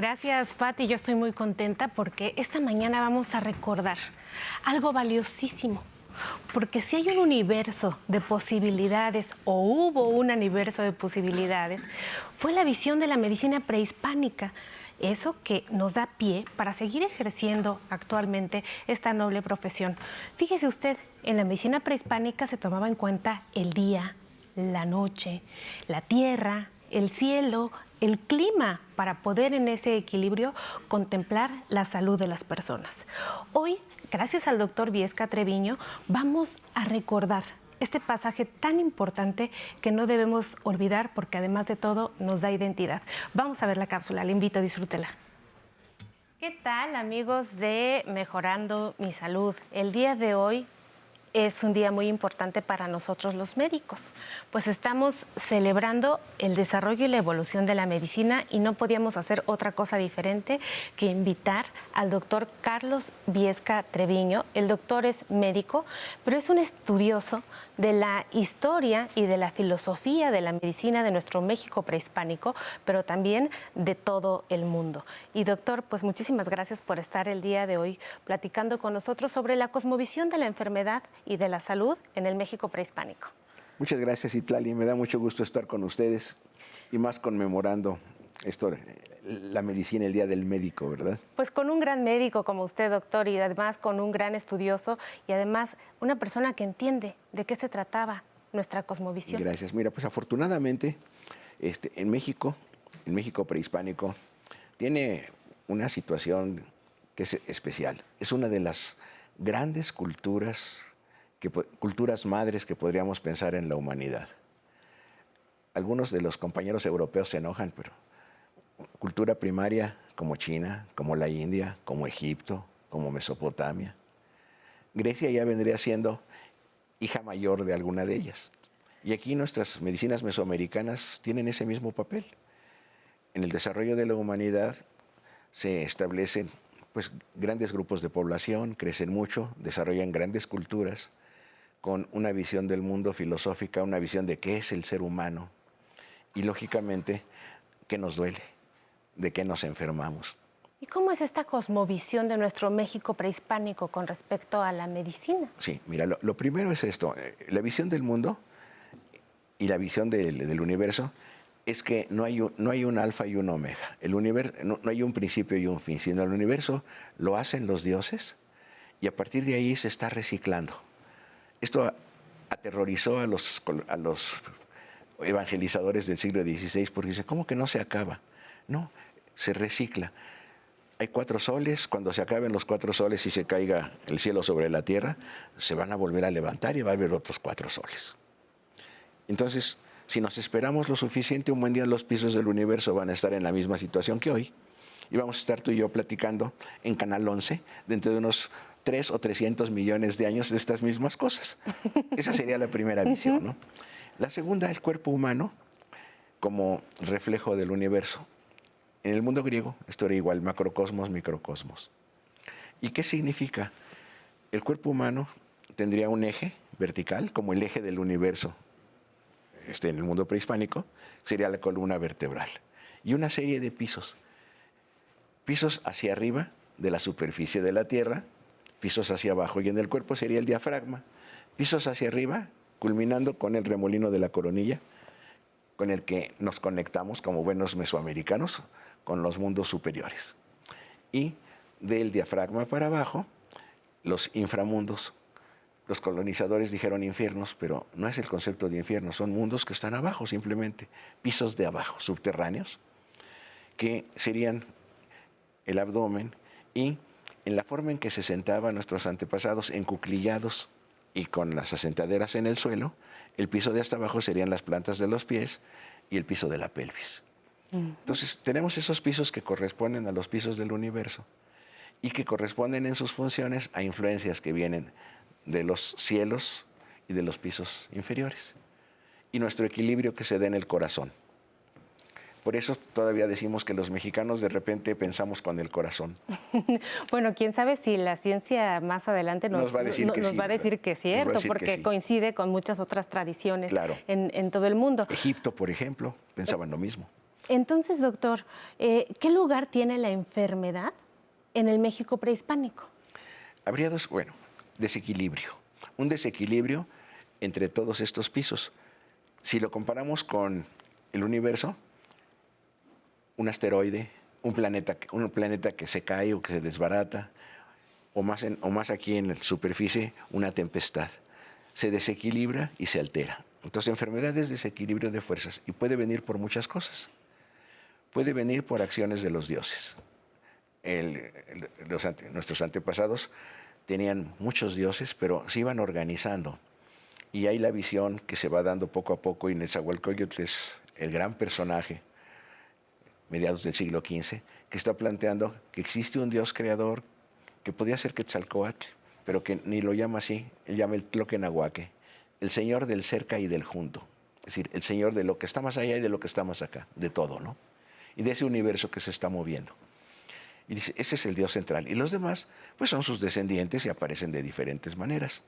Gracias, Pati. Yo estoy muy contenta porque esta mañana vamos a recordar algo valiosísimo. Porque si hay un universo de posibilidades, o hubo un universo de posibilidades, fue la visión de la medicina prehispánica. Eso que nos da pie para seguir ejerciendo actualmente esta noble profesión. Fíjese usted, en la medicina prehispánica se tomaba en cuenta el día, la noche, la tierra, el cielo, el clima, para poder en ese equilibrio contemplar la salud de las personas. Hoy, gracias al doctor Viesca Treviño, vamos a recordar este pasaje tan importante que no debemos olvidar porque además de todo nos da identidad. Vamos a ver la cápsula, le invito, disfrútela. ¿Qué tal, amigos de Mejorando mi Salud? El día de hoy es un día muy importante para nosotros los médicos, pues estamos celebrando el desarrollo y la evolución de la medicina y no podíamos hacer otra cosa diferente que invitar al doctor Carlos Viesca Treviño. El doctor es médico, pero es un estudioso de la historia y de la filosofía de la medicina de nuestro México prehispánico, pero también de todo el mundo. Y doctor, pues muchísimas gracias por estar el día de hoy platicando con nosotros sobre la cosmovisión de la enfermedad y de la salud en el México prehispánico. Muchas gracias, Itlali. Me da mucho gusto estar con ustedes y más conmemorando esto, la medicina, el Día del Médico, ¿verdad? Pues con un gran médico como usted, doctor, y además con un gran estudioso y además una persona que entiende de qué se trataba nuestra cosmovisión. Gracias. Mira, pues afortunadamente en México prehispánico, tiene una situación que es especial. Es una de las grandes culturas madres que podríamos pensar en la humanidad. Algunos de los compañeros europeos se enojan, pero cultura primaria como China, como la India, como Egipto, como Mesopotamia. Grecia ya vendría siendo hija mayor de alguna de ellas. Y aquí nuestras medicinas mesoamericanas tienen ese mismo papel. En el desarrollo de la humanidad se establecen pues, grandes grupos de población, crecen mucho, desarrollan grandes culturas, con una visión del mundo filosófica, una visión de qué es el ser humano y, lógicamente, qué nos duele, de qué nos enfermamos. ¿Y cómo es esta cosmovisión de nuestro México prehispánico con respecto a la medicina? Sí, mira, lo primero es esto, la visión del mundo y la visión del universo es que no hay un alfa y un omega. El universo, no hay un principio y un fin, sino el universo lo hacen los dioses y a partir de ahí se está reciclando. Esto aterrorizó a los evangelizadores del siglo XVI porque dice, ¿cómo que no se acaba? No, se recicla. Hay 4 soles, cuando se acaben los 4 soles y se caiga el cielo sobre la tierra, se van a volver a levantar y va a haber otros 4 soles. Entonces, si nos esperamos lo suficiente, un buen día los pisos del universo van a estar en la misma situación que hoy. Y vamos a estar tú y yo platicando en Canal 11 dentro de unos 3 o 300 millones de años de estas mismas cosas. Esa sería la primera visión, ¿no? La segunda, el cuerpo humano como reflejo del universo. En el mundo griego esto era igual, macrocosmos, microcosmos. ¿Y qué significa? El cuerpo humano tendría un eje vertical, como el eje del universo. En el mundo prehispánico sería la columna vertebral. Y una serie de pisos. Pisos hacia arriba de la superficie de la Tierra, pisos hacia abajo, y en el cuerpo sería el diafragma. Pisos hacia arriba, culminando con el remolino de la coronilla, con el que nos conectamos como buenos mesoamericanos con los mundos superiores. Y del diafragma para abajo, los inframundos. Los colonizadores dijeron infiernos, pero no es el concepto de infierno, son mundos que están abajo simplemente, pisos de abajo, subterráneos, que serían el abdomen y en la forma en que se sentaban nuestros antepasados, encuclillados y con las asentaderas en el suelo, el piso de hasta abajo serían las plantas de los pies y el piso de la pelvis. Entonces, tenemos esos pisos que corresponden a los pisos del universo y que corresponden en sus funciones a influencias que vienen de los cielos y de los pisos inferiores. Y nuestro equilibrio que se da en el corazón. Por eso todavía decimos que los mexicanos de repente pensamos con el corazón. Bueno, quién sabe si la ciencia más adelante nos va a decir que es cierto, porque coincide con muchas otras tradiciones en todo el mundo. Egipto, por ejemplo, pensaban lo mismo. Entonces, doctor, ¿qué lugar tiene la enfermedad en el México prehispánico? Habría dos, bueno, desequilibrio. Un desequilibrio entre todos estos pisos. Si lo comparamos con el universo, un asteroide, un planeta que se cae o que se desbarata, o más aquí en la superficie, una tempestad. Se desequilibra y se altera. Entonces, enfermedad es desequilibrio de fuerzas y puede venir por muchas cosas. Puede venir por acciones de los dioses. Nuestros antepasados tenían muchos dioses, pero se iban organizando. Y hay la visión que se va dando poco a poco, y Nezahualcóyotl es el gran personaje, mediados del siglo XV, que está planteando que existe un dios creador que podía ser Quetzalcóatl, pero que ni lo llama así, él llama el Tloquenahuaque, el señor del cerca y del junto. Es decir, el señor de lo que está más allá y de lo que está más acá, de todo, ¿no? Y de ese universo que se está moviendo. Y dice, ese es el Dios central. Y los demás, pues son sus descendientes y aparecen de diferentes maneras.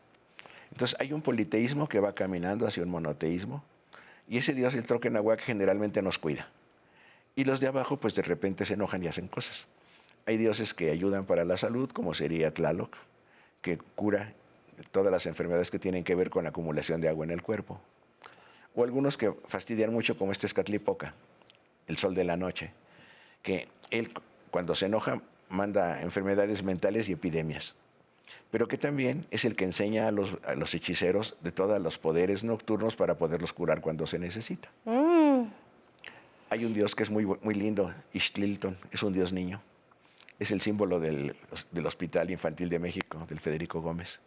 Entonces hay un politeísmo que va caminando hacia un monoteísmo, y ese Dios, el Tloquenahuaque, generalmente nos cuida. Y los de abajo, pues de repente se enojan y hacen cosas. Hay dioses que ayudan para la salud, como sería Tlaloc, que cura todas las enfermedades que tienen que ver con la acumulación de agua en el cuerpo. O algunos que fastidian mucho, como este Escatlipoca, el sol de la noche, que él, cuando se enoja, manda enfermedades mentales y epidemias, pero que también es el que enseña a los hechiceros de todos los poderes nocturnos para poderlos curar cuando se necesita. Hay un dios que es muy lindo, Ixtlilton, es un dios niño. Es el símbolo del Hospital Infantil de México, del Federico Gómez.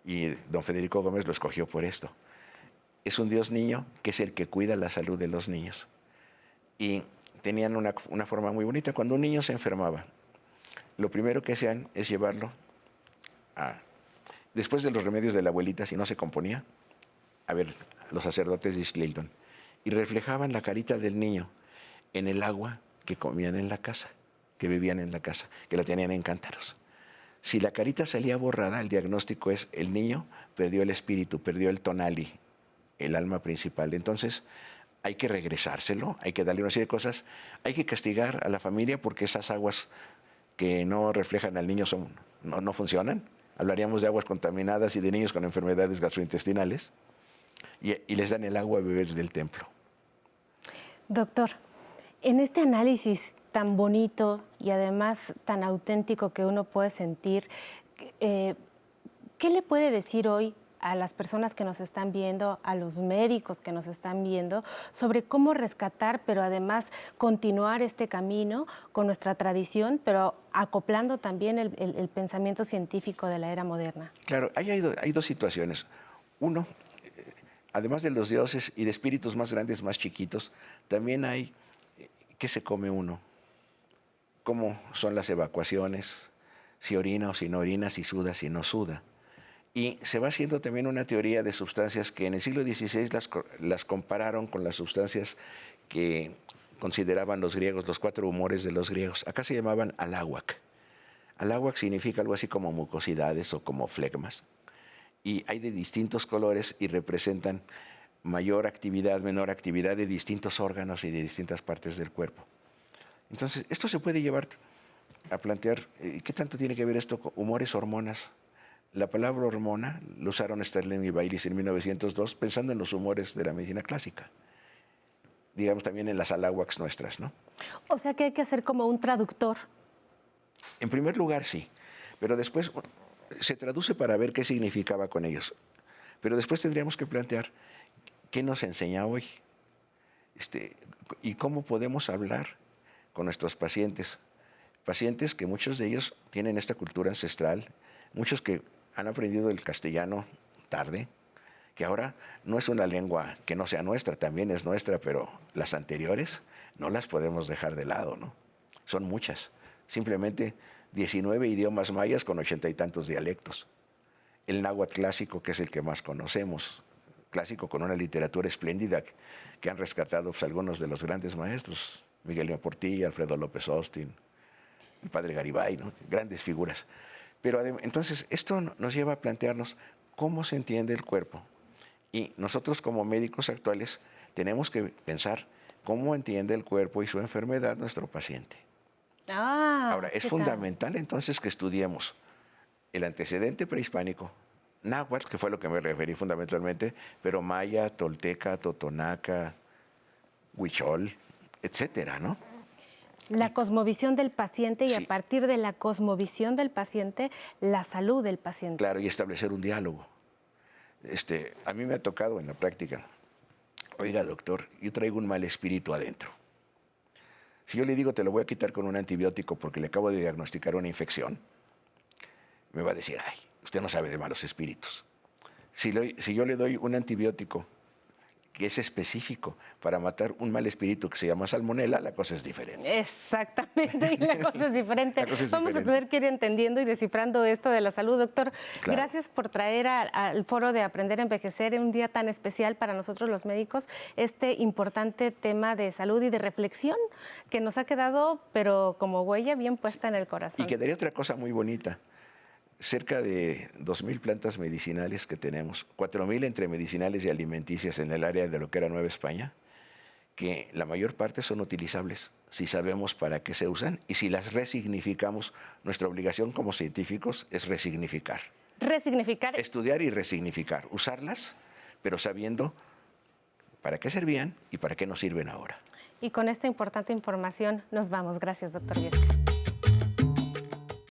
Y don Federico Gómez lo escogió por esto. Es un dios niño que es el que cuida la salud de los niños. Y tenían una forma muy bonita. Cuando un niño se enfermaba, lo primero que hacían es llevarlo después de los remedios de la abuelita, si no se componía, a ver, los sacerdotes de Ixtlilton, y reflejaban la carita del niño en el agua que comían en la casa, que bebían en la casa, que la tenían en cántaros. Si la carita salía borrada, el diagnóstico es el niño perdió el espíritu, perdió el tonali, el alma principal. Entonces hay que regresárselo, hay que darle una serie de cosas, hay que castigar a la familia porque esas aguas que no reflejan al niño no funcionan. Hablaríamos de aguas contaminadas y de niños con enfermedades gastrointestinales, y les dan el agua a beber del templo. Doctor, en este análisis tan bonito y además tan auténtico que uno puede sentir, ¿qué le puede decir hoy a las personas que nos están viendo, a los médicos que nos están viendo, sobre cómo rescatar, pero además continuar este camino con nuestra tradición, pero acoplando también el pensamiento científico de la era moderna? Claro, hay dos situaciones. Uno, además de los dioses y de espíritus más grandes, más chiquitos, también hay qué se come uno, cómo son las evacuaciones, si orina o si no orina, si suda, si no suda. Y se va haciendo también una teoría de sustancias que en el siglo XVI las compararon con las sustancias que consideraban los griegos, los 4 humores de los griegos. Acá se llamaban aláhuac. Aláhuac significa algo así como mucosidades o como flegmas. Y hay de distintos colores y representan mayor actividad, menor actividad de distintos órganos y de distintas partes del cuerpo. Entonces, esto se puede llevar a plantear, ¿qué tanto tiene que ver esto con humores, hormonas? La palabra hormona lo usaron Sterling y Baylis en 1902 pensando en los humores de la medicina clásica. Digamos también en las aláhuacs nuestras, ¿no? O sea que hay que hacer como un traductor. En primer lugar, sí, pero después se traduce para ver qué significaba con ellos. Pero después tendríamos que plantear qué nos enseña hoy y cómo podemos hablar con nuestros pacientes. Pacientes que muchos de ellos tienen esta cultura ancestral, muchos que han aprendido el castellano tarde, que ahora no es una lengua que no sea nuestra, también es nuestra, pero las anteriores no las podemos dejar de lado, ¿no? Son muchas. Simplemente 19 idiomas mayas con 80 y tantos dialectos. El náhuatl clásico, que es el que más conocemos, clásico con una literatura espléndida que han rescatado pues, algunos de los grandes maestros, Miguel León Portilla, Alfredo López Austin, el padre Garibay, ¿no? Grandes figuras. Pero entonces esto nos lleva a plantearnos cómo se entiende el cuerpo. Y nosotros como médicos actuales tenemos que pensar cómo entiende el cuerpo y su enfermedad nuestro paciente. Ahora, es fundamental entonces que estudiemos el antecedente prehispánico, náhuatl, que fue a lo que me referí fundamentalmente, pero maya, tolteca, totonaca, huichol, etcétera, ¿no? La cosmovisión del paciente y Sí. a partir de la cosmovisión del paciente, la salud del paciente. Claro, y establecer un diálogo. A mí me ha tocado en la práctica, oiga, doctor, yo traigo un mal espíritu adentro. Si yo le digo, te lo voy a quitar con un antibiótico porque le acabo de diagnosticar una infección, me va a decir, ay, usted no sabe de malos espíritus. Si yo le doy un antibiótico que es específico para matar un mal espíritu que se llama salmonela, la cosa es diferente. Exactamente, y la cosa es diferente. La cosa es Vamos diferente. a tener que ir entendiendo y descifrando esto de la salud. Doctor, Claro. gracias por traer al foro de Aprender a Envejecer en un día tan especial para nosotros los médicos este importante tema de salud y de reflexión que nos ha quedado, pero como huella bien puesta en el corazón. Y quedaría otra cosa muy bonita. Cerca de 2,000 plantas medicinales que tenemos, 4,000 entre medicinales y alimenticias en el área de lo que era Nueva España, que la mayor parte son utilizables si sabemos para qué se usan y si las resignificamos. Nuestra obligación como científicos es resignificar. Resignificar. Estudiar y resignificar. Usarlas, pero sabiendo para qué servían y para qué nos sirven ahora. Y con esta importante información nos vamos. Gracias, doctor Viesca.